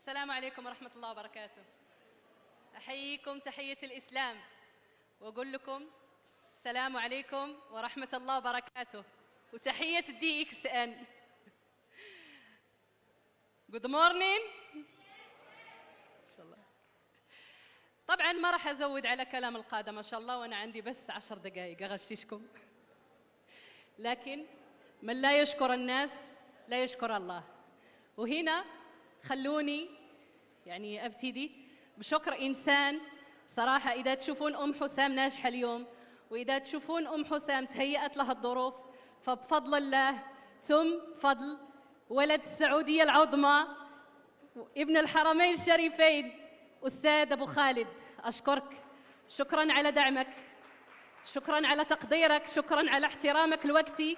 السلام عليكم ورحمة الله وبركاته. أحييكم تحية الإسلام وأقول لكم السلام عليكم ورحمة الله وبركاته وتحية الدي إكس إن. Good morning. إن شاء الله. طبعا ما راح أزود على كلام القادة ما شاء الله، وأنا عندي بس 10 دقائق أغششكم. لكن من لا يشكر الناس لا يشكر الله. وهنا خلوني يعني أبتدي بشكر إنسان صراحة. إذا تشوفون أم حسام ناجحة اليوم، وإذا تشوفون أم حسام تهيأت لها الظروف، فبفضل الله تم فضل ولد السعودية العظمى ابن الحرمين الشريفين أستاذ أبو خالد. أشكرك، شكراً على دعمك، شكراً على تقديرك، شكراً على احترامك لوقتي.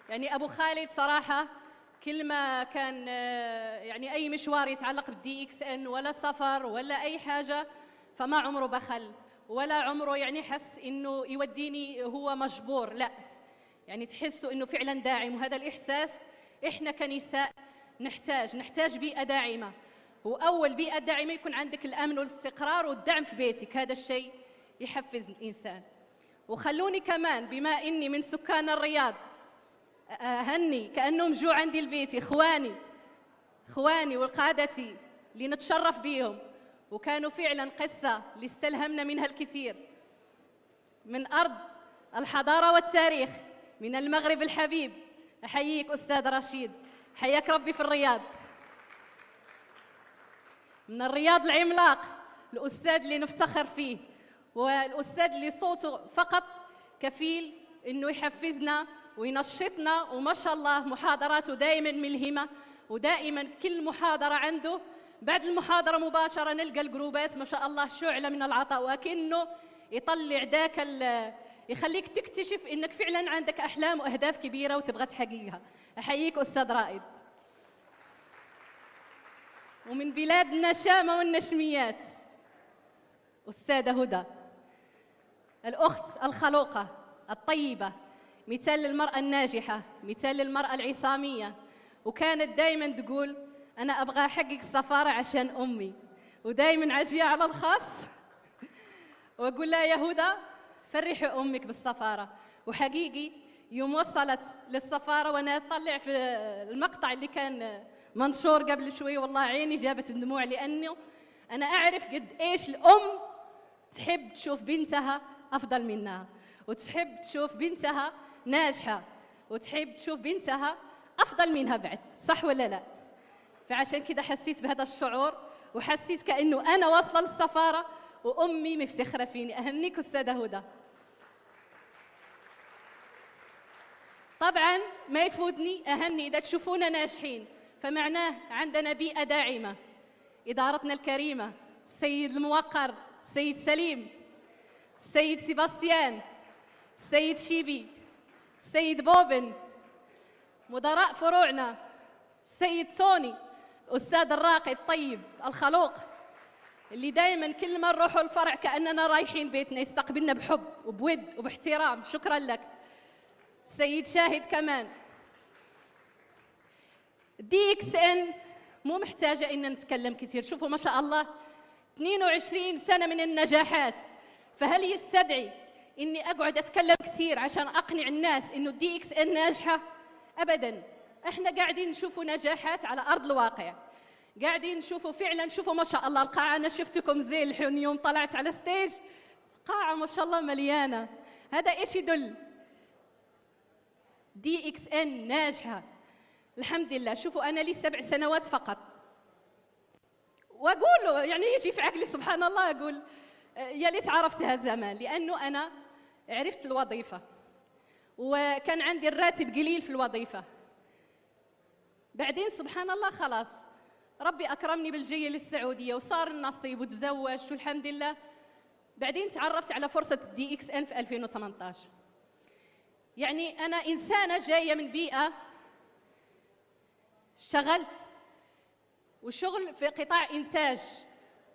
يعني أبو خالد صراحة كل ما كان يعني أي مشوار يتعلق بالدي إكس إن ولا سفر ولا أي حاجة، فما عمره بخل ولا عمره يعني حس إنه يوديني هو مجبور، لا، يعني تحسوا إنه فعلاً داعم. وهذا الإحساس إحنا كنساء نحتاج بيئة داعمة، وأول بيئة داعمة يكون عندك الأمن والاستقرار والدعم في بيتك. هذا الشيء يحفز الإنسان. وخلوني كمان بما إني من سكان الرياض أهني كأنهم جو عندي البيت إخواني وقادتي اللي نتشرف بيهم، وكانوا فعلا قصة اللي استلهمنا منها الكثير. من أرض الحضارة والتاريخ، من المغرب الحبيب، أحييك أستاذ رشيد، حياك ربي في الرياض. من الرياض العملاق الأستاذ اللي نفتخر فيه، والأستاذ اللي صوته فقط كفيل إنه يحفزنا وينشطنا، وما شاء الله محاضراته دائما ملهمة، ودائما كل محاضرة عنده بعد المحاضرة مباشرة نلقى الجروبات ما شاء الله شعلة من العطاء، وكأنه يطلع يخليك تكتشف إنك فعلا عندك أحلام وأهداف كبيرة وتبغى تحققها. أحييك أستاذ رائد. ومن بلاد النشامة والنشميات أستاذة هدى، الأخت الخلوقة الطيبة، مثال للمرأة الناجحة، مثال للمرأة العصامية. وكانت دايما تقول أنا أبغى أحقق السفارة عشان أمي، ودايما عاجية على الخاص وأقول لها يا هدى فرحي أمك بالسفارة. وحقيقي يوم وصلت للسفارة وأنا أطلع في المقطع اللي كان منشور قبل شوي، والله عيني جابت الدموع، لأنه أنا أعرف قد إيش الأم تحب تشوف بنتها أفضل منها، وتحب تشوف بنتها ناجحة، وتحب تشوف بنتها أفضل منها بعد، صح ولا لا؟ فعشان كده حسيت بهذا الشعور، وحسيت كأنه أنا واصلة للسفارة وأمي مفتخرة فيني. أهنيك أستاذة هدى. طبعاً ما يفوتني أهني إذا تشوفونا ناجحين، فمعناه عندنا بيئة داعمة. إدارتنا الكريمة، السيد الموقر، السيد سليم، السيد سيباستيان، السيد شيبي، السيد بوبن، مدراء فروعنا، السيد توني، أستاذ الراقي الطيب الخلوق اللي دائما كل ما نروحوا الفرع كأننا رايحين بيتنا، يستقبلنا بحب وبود وباحترام. شكرا لك. السيد شاهد كمان. دي إكس إن مو محتاجة إن نتكلم كثير، شوفوا ما شاء الله 22 سنة من النجاحات، فهل يستدعي إني أقعد أتكلم كثير عشان أقنع الناس إنه دي إكس إن ناجحة؟ أبداً. إحنا قاعدين نشوفوا نجاحات على أرض الواقع، قاعدين نشوفوا فعلاً. شوفوا ما شاء الله القاعة، أنا شفتكم زي الحين يوم طلعت على ستيج، قاعة ما شاء الله مليانة. هذا إيش يدل؟ دي إكس إن ناجحة الحمد لله. شوفوا أنا لي 7 سنوات فقط، وأقول يعني يجي في عقلي سبحان الله، أقول يا ليت عرفتها زمان، لأنه أنا عرفت الوظيفة وكان عندي الراتب قليل في الوظيفة. بعدين سبحان الله خلاص ربي أكرمني بالجية للسعودية وصار النصيب وتزوجت والحمد لله. بعدين تعرفت على فرصة دي إكس إن في 2018. يعني أنا إنسانة جاية من بيئة اشتغلت وشغل في قطاع إنتاج،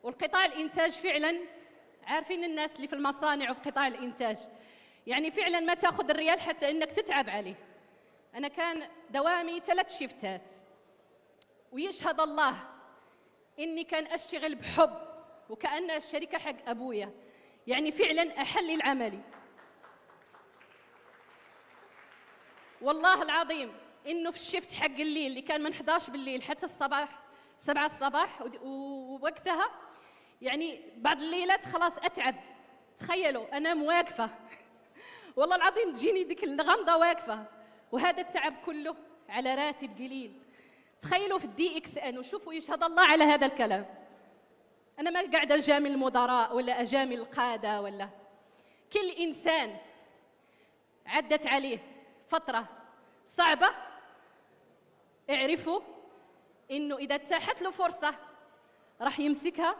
والقطاع الإنتاج فعلاً عارفين الناس اللي في المصانع وفي قطاع الإنتاج، يعني فعلاً ما تأخذ الريال حتى إنك تتعب عليه. أنا كان دوامي 3 شيفتات، ويشهد الله إني كان أشتغل بحب وكأنها الشركة حق أبويا، يعني فعلا أحلل عملي. والله العظيم إنه في الشفت حق الليل اللي كان من 11 بالليل حتى الصباح 7 الصباح، ووقتها يعني بعض الليلات خلاص أتعب. تخيلوا أنا واقفة والله العظيم تجيني ديك الغمضة واقفة، وهذا التعب كله على راتب قليل. تخيلوا في الدي اكس ان، وشوفوا يشهد الله على هذا الكلام. أنا ما قاعدة أجامل المدراء ولا أجامل القادة، ولا كل إنسان عدت عليه فترة صعبة اعرفوا إنه إذا اتاحت له فرصة راح يمسكها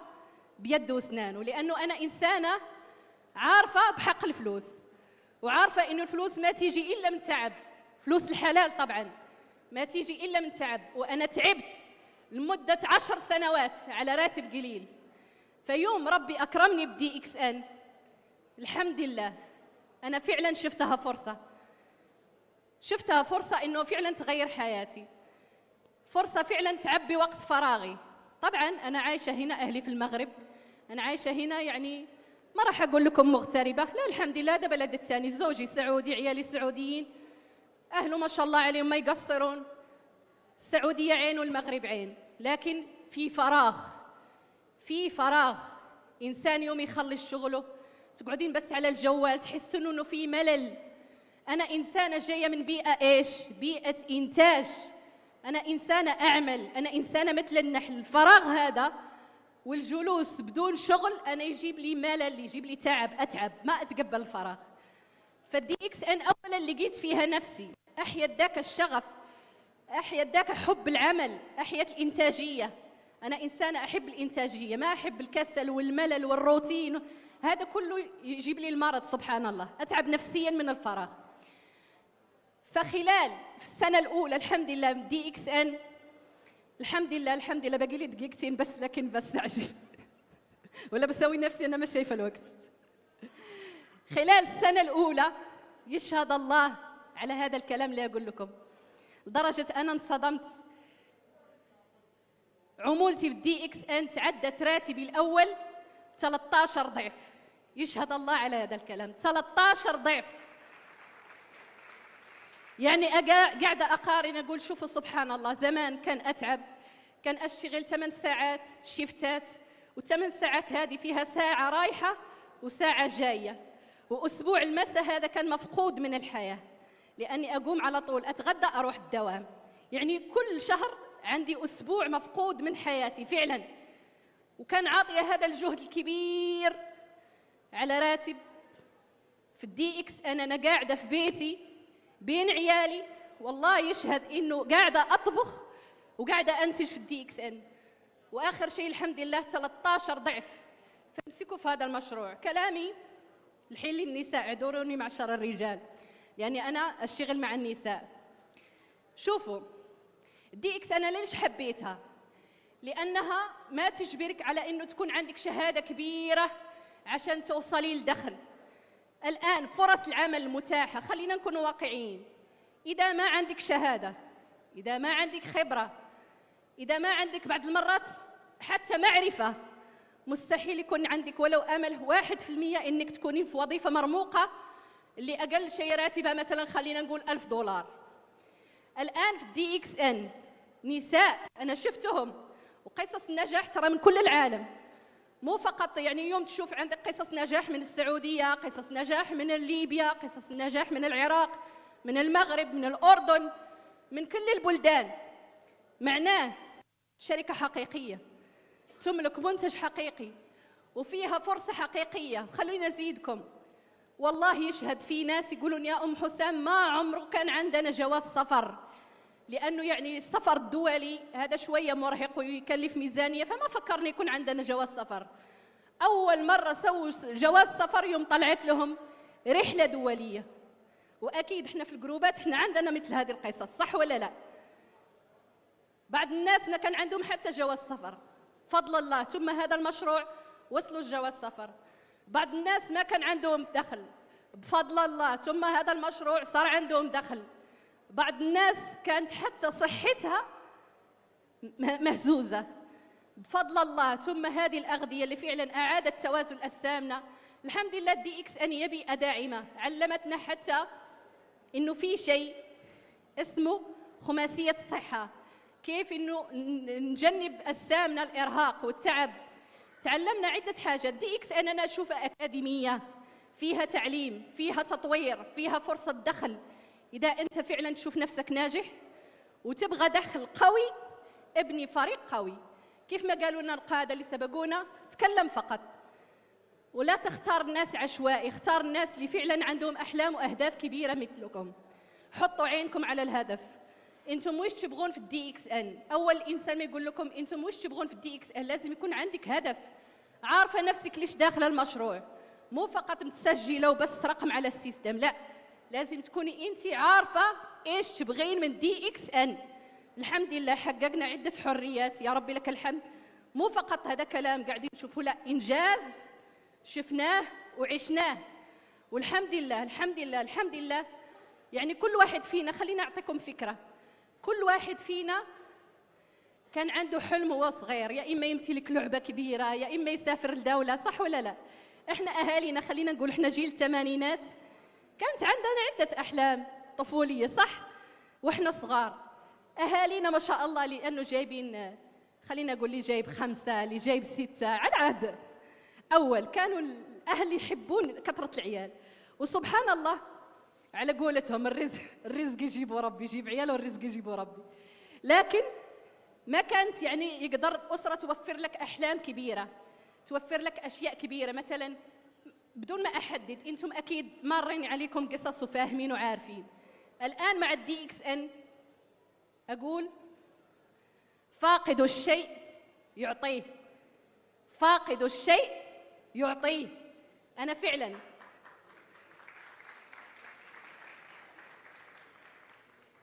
بيد وأسنانه، لأنه أنا إنسانة عارفة بحق الفلوس، وعارفة إنه الفلوس ما تيجي إلا من تعب. فلوس الحلال طبعا ما تيجي إلا من تعب، وأنا تعبت لمدة 10 سنوات على راتب قليل. فيوم ربي أكرمني بدي إكس أن الحمد لله أنا فعلا شفتها فرصة إنه فعلا تغير حياتي، فرصة فعلا تعبي وقت فراغي. طبعا أنا عايشة هنا، أهلي في المغرب، أنا عايشة هنا يعني ما راح أقول لكم مغتربة، لا الحمد لله ده بلد الثاني، زوجي سعودي، عيالي سعوديين، أهله ما شاء الله عليهم ما يقصرون، السعودية عين والمغرب عين. لكن في فراغ إنسان يوم يخلص شغله تقعدين بس على الجوال، تحسون إنه في ملل. أنا إنسانة جاية من بيئة إيش؟ بيئة إنتاج. أنا إنسانة أعمل، أنا إنسانة مثل النحل. الفراغ هذا والجلوس بدون شغل أنا يجيب لي ملل، يجيب لي تعب، أتعب، ما أتقبل الفراغ. فالدي إكس أن أولا لقيت فيها نفسي، أحيت ذاك الشغف، أحيت ذاك حب العمل، أحيت الإنتاجية. أنا إنسانة أحب الإنتاجية، ما أحب الكسل والملل والروتين، هذا كله يجيب لي المرض سبحان الله، أتعب نفسيا من الفراغ. فخلال في السنة الأولى الحمد لله دي إكس أن، الحمد لله باقي لي دقيقتين بس، لكن بستعجل ولا بسوي نفسي أنا ما شايفة الوقت. خلال السنة الأولى يشهد الله على هذا الكلام اللي أقول لكم، لدرجة أنا انصدمت. عمولتي في الدي إكس أن تعدت راتبي الأول 13 ضعف. يشهد الله على هذا الكلام، 13 ضعف. يعني قاعدة أقارن أقول شوفوا سبحان الله، زمان كان أتعب، كان أشتغل 8 ساعات شيفتات، و8 ساعات هذه فيها ساعة رايحة وساعة جاية، وأسبوع المساء هذا كان مفقود من الحياة، لأني أقوم على طول أتغدى أروح الدوام. يعني كل شهر عندي أسبوع مفقود من حياتي فعلا. وكان عاطية هذا الجهد الكبير على راتب في الدي إكس. أنا قاعدة في بيتي بين عيالي، والله يشهد إنه قاعدة أطبخ وقاعدة أنتج في الدي إكس أن. وآخر شيء الحمد لله 13 ضعف. فامسكوا في هذا المشروع. كلامي الحين للنساء، اعذروني معشر الرجال، يعني أنا أشتغل مع النساء. شوفوا الدي إكس أنا ليش حبيتها؟ لأنها ما تجبرك على إنه تكون عندك شهادة كبيرة عشان توصلي لدخل. الآن فرص العمل المتاحة، خلينا نكون واقعيين، إذا ما عندك شهادة، إذا ما عندك خبرة، إذا ما عندك بعض المرات حتى معرفة، مستحيل يكون عندك ولو أمل 1% إنك تكونين في وظيفة مرموقة اللي أقل شيء راتبها مثلا خلينا نقول $1000. الآن في الدي إكس أن نساء أنا شفتهم، وقصص النجاح ترى من كل العالم، مو فقط يعني يوم تشوف عندك قصص نجاح من السعودية، قصص نجاح من ليبيا، قصص نجاح من العراق، من المغرب، من الأردن، من كل البلدان. معناه شركة حقيقية تملك منتج حقيقي وفيها فرصة حقيقية. خلينا نزيدكم، والله يشهد في ناس يقولون يا أم حسام ما عمره كان عندنا جواز سفر، لأنه يعني السفر الدولي هذا شوية مرهق ويكلف ميزانية، فما فكرنا يكون عندنا جواز سفر. أول مرة سووا جواز سفر يوم طلعت لهم رحلة دولية. وأكيد إحنا في الجروبات إحنا عندنا مثل هذه القصص، صح ولا لا؟ بعض الناس ما كان عندهم حتى جواز سفر، فضل الله، ثم هذا المشروع وصلوا الجواز سفر. بعض الناس ما كان عندهم دخل، بفضل الله، ثم هذا المشروع صار عندهم دخل. بعض الناس كانت حتى صحتها مهزوزة، بفضل الله ثم هذه الأغذية اللي فعلا أعادت توازن أجسامنا. الحمد لله الدي إكس أن بيئة داعمة علمتنا حتى إنه في شيء اسمه خماسية الصحة، كيف إنه نجنب أجسامنا الإرهاق والتعب. تعلمنا عدة حاجات. دي إكس أنا أشوفها أكاديمية، فيها تعليم، فيها تطوير، فيها فرصة دخل. إذا أنت فعلا تشوف نفسك ناجح وتبغى دخل قوي، ابني فريق قوي. كيف ما قالوا لنا القادة اللي سبقونا، تكلم فقط ولا تختار الناس عشوائي، اختار الناس اللي فعلا عندهم أحلام وأهداف كبيرة مثلكم. حطوا عينكم على الهدف. انتم وش تبغون في الدي اكس ان؟ اول انسان ما يقول لكم انتم وش تبغون في الدي اكس ان لازم يكون عندك هدف، عارفه نفسك ليش داخله المشروع، مو فقط متسجله وبس رقم على السيستم، لا، لازم تكوني انت عارفه ايش تبغين من دي اكس ان. الحمد لله حققنا عده حريات، يا ربي لك الحمد. مو فقط هذا كلام قاعدين نشوفه، لا، انجاز شفناه وعشناه، والحمد لله الحمد لله الحمد لله. يعني كل واحد فينا، خليني أعطيكم فكرة، كل واحد فينا كان عنده حلم وهو صغير، يا إما يمتلك لعبة كبيرة، يا إما يسافر لدولة، صح ولا لا؟ إحنا أهالينا، خلينا نقول إحنا جيل الثمانينات، كانت عندنا عدة أحلام طفولية، صح؟ وإحنا صغار أهالينا ما شاء الله، لأنه جايبين، خلينا نقول اللي جايب 5، اللي جايب 6 على عهد أول، كانوا الأهل يحبون كثرة العيال. وسبحان الله على قولتهم الرزق يجيبه ربي، يجيب عياله والرزق يجيبه ربي. لكن ما كانت يعني يقدر الأسرة توفر لك أحلام كبيرة، توفر لك أشياء كبيرة. مثلا بدون ما أحدد، أنتم أكيد مارين عليكم قصص وفاهمين وعارفين. الآن مع الدي إكس إن أقول فاقد الشيء يعطيه، فاقد الشيء يعطيه. أنا فعلا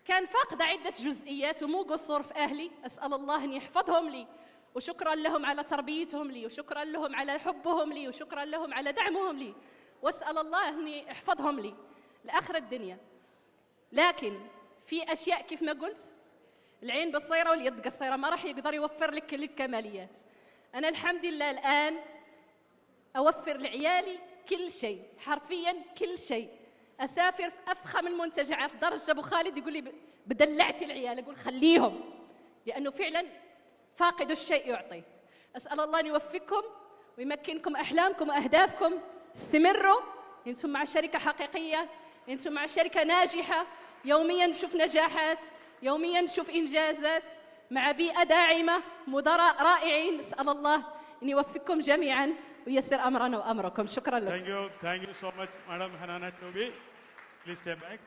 كان فاقدة عدة جزئيات ومو قصور في أهلي، أسأل الله أن يحفظهم لي، وشكرا لهم على تربيتهم لي، وشكرا لهم على حبهم لي، وشكرا لهم على دعمهم لي، وأسأل الله أن يحفظهم لي لآخر الدنيا. لكن في أشياء كيف ما قلت، العين بصيرة واليد قصيرة، ما راح يقدر يوفر لك كل الكماليات. أنا الحمد لله الآن أوفر لعيالي كل شيء، حرفيا كل شيء. أسافر في أفخم المنتجعات لدرجة أبو خالد يقول لي بدلعتي العيال، أقول خليهم، لأنه فعلا فاقد الشيء يعطي. أسأل الله أن يوفقكم ويمكنكم أحلامكم وأهدافكم. استمروا، أنتم مع شركة حقيقية، أنتم مع شركة ناجحة، يوميا نشوف نجاحات، يوميا نشوف إنجازات، مع بيئة داعمة، مدراء رائعين. أسأل الله أن يوفقكم جميعا وييسر أمرنا وأمركم. شكرا لكم. Thank you so much, Madam Hanana Chobi. Please step back.